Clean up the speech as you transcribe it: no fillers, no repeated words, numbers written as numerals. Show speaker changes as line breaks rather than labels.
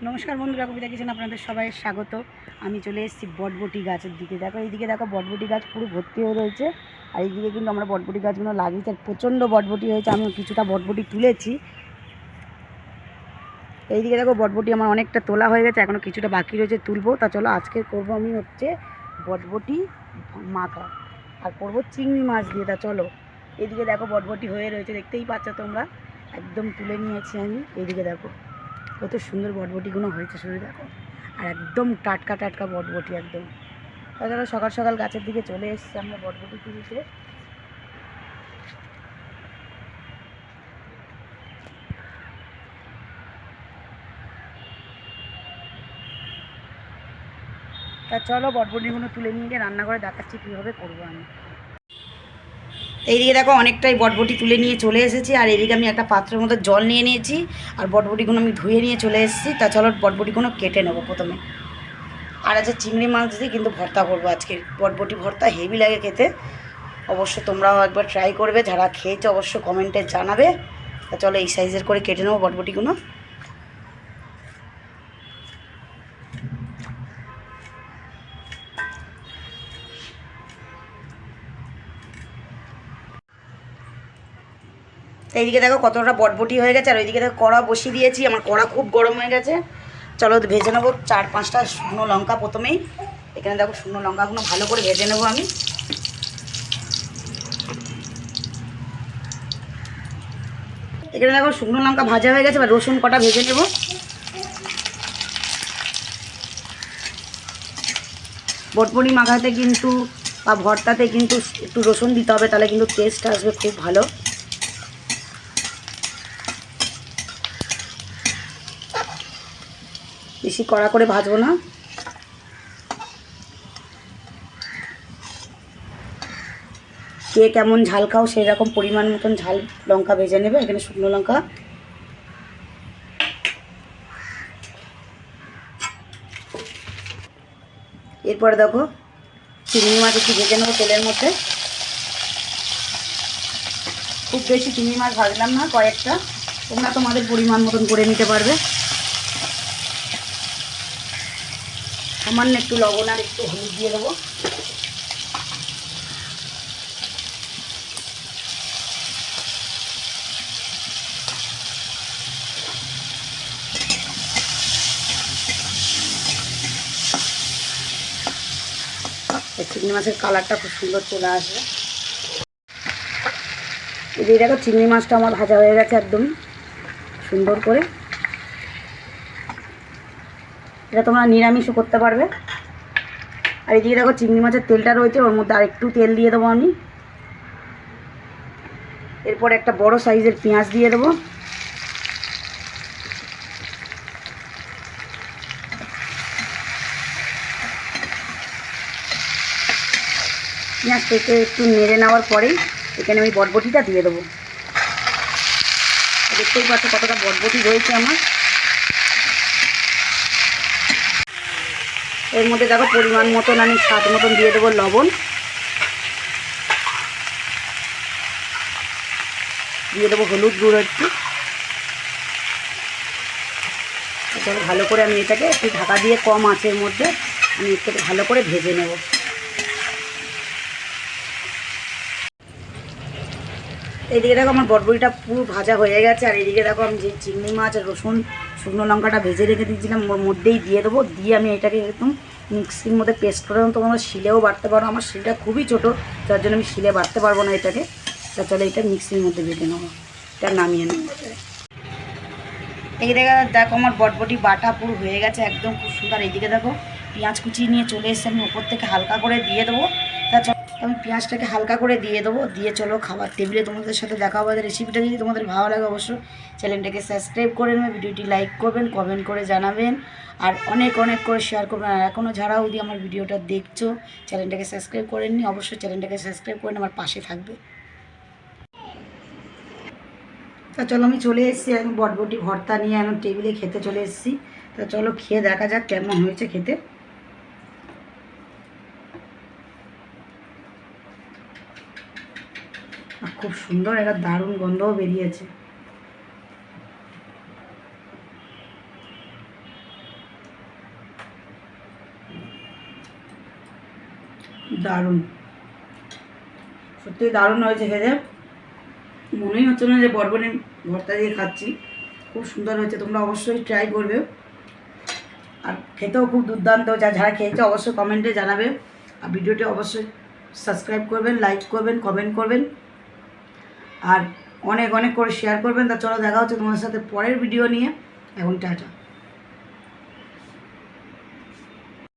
নমস্কার বন্ধুরা, কবিতা কিচেনে আপনাদের সবাই স্বাগত। আমি চলে এসেছি বটবটি গাছের দিকে। দেখো এইদিকে, দেখো বটবটি গাছ পুরো ভর্তি হয়ে রয়েছে। আর এইদিকে কিন্তু আমরা বটবটি গাছগুলো লাগিয়েছি, আর প্রচণ্ড বটবটি হয়েছে। আমি কিছুটা বটবটি তুলেছি। এইদিকে দেখো বটবটি আমার অনেকটা তোলা হয়ে গেছে, এখনও কিছুটা বাকি রয়েছে, তুলবো। তা চলো আজকে করবো আমি হচ্ছে বটবটি মাখা, আর করবো চিংড়ি মাছ দিয়ে। তা চলো, এইদিকে দেখো বটবটি হয়ে রয়েছে, দেখতেই পাচ্ছ তোমরা। একদম তুলে নিয়েছি আমি। এইদিকে দেখো কত সুন্দর বটবটিগুলো হয়েছে, শুধু দেখো। আর একদম টাটকা টাটকা বটবটি একদম। তাছাড়া সকাল সকাল গাছের দিকে চলে এসেছি আমরা বটবটি তুলতে। তা চলো বটবটিগুলো তুলে নিয়ে গিয়ে রান্নাঘরে দেখাচ্ছি কীভাবে করবো আমি। এইদিকে দেখো অনেকটাই বটবটি তুলে নিয়ে চলে এসেছি, আর এদিকে আমি একটা পাত্রের মধ্যে জল নিয়ে নিয়েছি, আর বটবটিগুলো আমি ধুয়ে নিয়ে চলে এসেছি। তা চলো বটবটিগুলো কেটে নেবো প্রথমে। আর আছে চিংড়ি মাছ দিয়ে কিন্তু ভর্তা করবো আজকে। বটবটি ভর্তা হেভি লাগে খেতে, অবশ্য তোমরাও একবার ট্রাই করবে। যারা খেয়েছো অবশ্য কমেন্টে জানাবে। তা চলো এই সাইজের করে কেটে নেবো বটবটিগুলো। তো এইদিকে দেখো কতটা বটবটি হয়ে গেছে, আর ওইদিকে দেখো কড়া বসিয়ে দিয়েছি। আমার কড়া খুব গরম হয়ে গেছে। চলো ভেজে নেবো 4-5টা শুকনো লঙ্কা প্রথমেই। এখানে দেখো শুকনো লঙ্কাগুলো ভালো করে ভেজে নেবো আমি। এখানে দেখো শুকনো লঙ্কা ভাজা হয়ে গেছে, এবার রসুন কটা ভেজে নেবো। বটবটি মাখাতে কিন্তু বা ভর্তাতে কিন্তু একটু রসুন দিতে হবে, তাহলে কিন্তু টেস্ট আসবে খুব ভালো। বেশি কড়া করে ভাজবো না। কে কেমন ঝাল খাও সেই রকম পরিমাণ মতন ঝাল লঙ্কা ভেজে নেবে। এখানে শুকনো লঙ্কা, এরপরে দেখো চিংড়ি মাছ একটু ভেজে নেবো তেলের মধ্যে। খুব বেশি চিংড়ি মাছ ভাজলাম না, কয়েকটা। তোমরা তোমাদের পরিমাণ মতন করে নিতে পারবে। সামান্য একটু লবণ আর একটু হলুদ দিয়ে দেবো। চিংড়ি মাছের কালারটা খুব সুন্দর চলে আসবে। এই দেখো চিংড়ি মাছটা আমার ভাজা হয়ে গেছে একদম সুন্দর করে। এটা তোমরা নিরামিষও করতে পারবে। আর এদিকে দেখো চিংড়ি মাছের তেলটা রয়েছে, ওর মধ্যে আর একটু তেল দিয়ে দেবো আমি। এরপর একটা বড় সাইজের পেঁয়াজ দিয়ে দেবো। পেঁয়াজটাকে একটু নেড়ে নেওয়ার পরেই এখানে আমি বটবটিটা দিয়ে দেবো। দেখতেই পাচ্ছ কতটা বটবটি রয়েছে আমার। এর মধ্যে দেখো পরিমাণ মতন আমি স্বাদ মতন দিয়ে দেবো লবণ, দিয়ে দেবো হলুদ গুঁড়ো একটু। তাহলে ভালো করে আমি এটাকে একটু ঢাকা দিয়ে কম আঁচের মধ্যে আমি একটু ভালো করে ভেজে নেব। এইদিকে দেখো আমার বটবটিটা পুরো ভাজা হয়ে গেছে, আর এদিকে দেখো আমি যে চিংড়ি মাছ আর রসুন শুকনো লঙ্কাটা ভেজে রেখে দিয়েছিলাম ওর মধ্যেই দিয়ে দেবো। দিয়ে আমি এটাকে একদম মিক্সির মধ্যে পেস্ট করে দেবো। তোমরা শিলেও বাটতে পারো, আমার শিলটা খুবই ছোটো, যার জন্য আমি শিলে বাটতে পারবো না এটাকে। তা চলো এটা মিক্সির মধ্যে বেটে নেবো, এটা নামিয়ে নেবো। এই দেখো আমার বটবটি বাটা পুরো হয়ে গেছে একদম খুব সুন্দর। এইদিকে দেখো পেঁয়াজ কুচি নিয়ে চলে এসেছে, আমি ওপর থেকে হালকা করে দিয়ে দেবো। তা আমি পেঁয়াজটাকে হালকা করে দিয়ে দেবো, দিয়ে চলো খাবার টেবিলে তোমাদের সাথে দেখা হবে। রেসিপিটা যদি তোমাদের ভালো লাগে অবশ্যই চ্যানেলটাকে সাবস্ক্রাইব করে নেবে, ভিডিওটি লাইক করবেন, কমেন্ট করে জানাবেন, আর অনেক অনেক করে শেয়ার করবেন। আর এখনও যারা যদি আমার ভিডিওটা দেখছো চ্যানেলটাকে সাবস্ক্রাইব করেননি, অবশ্যই চ্যানেলটাকে সাবস্ক্রাইব করে আমার পাশে থাকবে। তা চলো আমি চলে এসেছি এখন বটবটি ভর্তা নিয়ে, এখন টেবিলে খেতে চলে এসেছি। তা চলো খেয়ে দেখা যাক কেমন হয়েছে খেতে। খুব সুন্দর একটা দারুণ গন্ধও বেরিয়েছে। দারুণ, সত্যি দারুণ হয়েছে খেতে। মনেই হচ্ছে না যে বরবটির ভর্তা দিয়ে খাচ্ছি। খুব সুন্দর হয়েছে, তোমরা অবশ্যই ট্রাই করবে। আর খেতেও খুব দুর্দান্ত। যারা খেয়েছে অবশ্যই কমেন্টে জানাবে। আর ভিডিওটি অবশ্যই সাবস্ক্রাইব করবেন, লাইক করবেন, কমেন্ট করবেন, আর অনেক অনেক করে শেয়ার করবেন। তা চলো দেখা হচ্ছে তোমাদের সাথে পরের ভিডিও নিয়ে। এখন টাটা।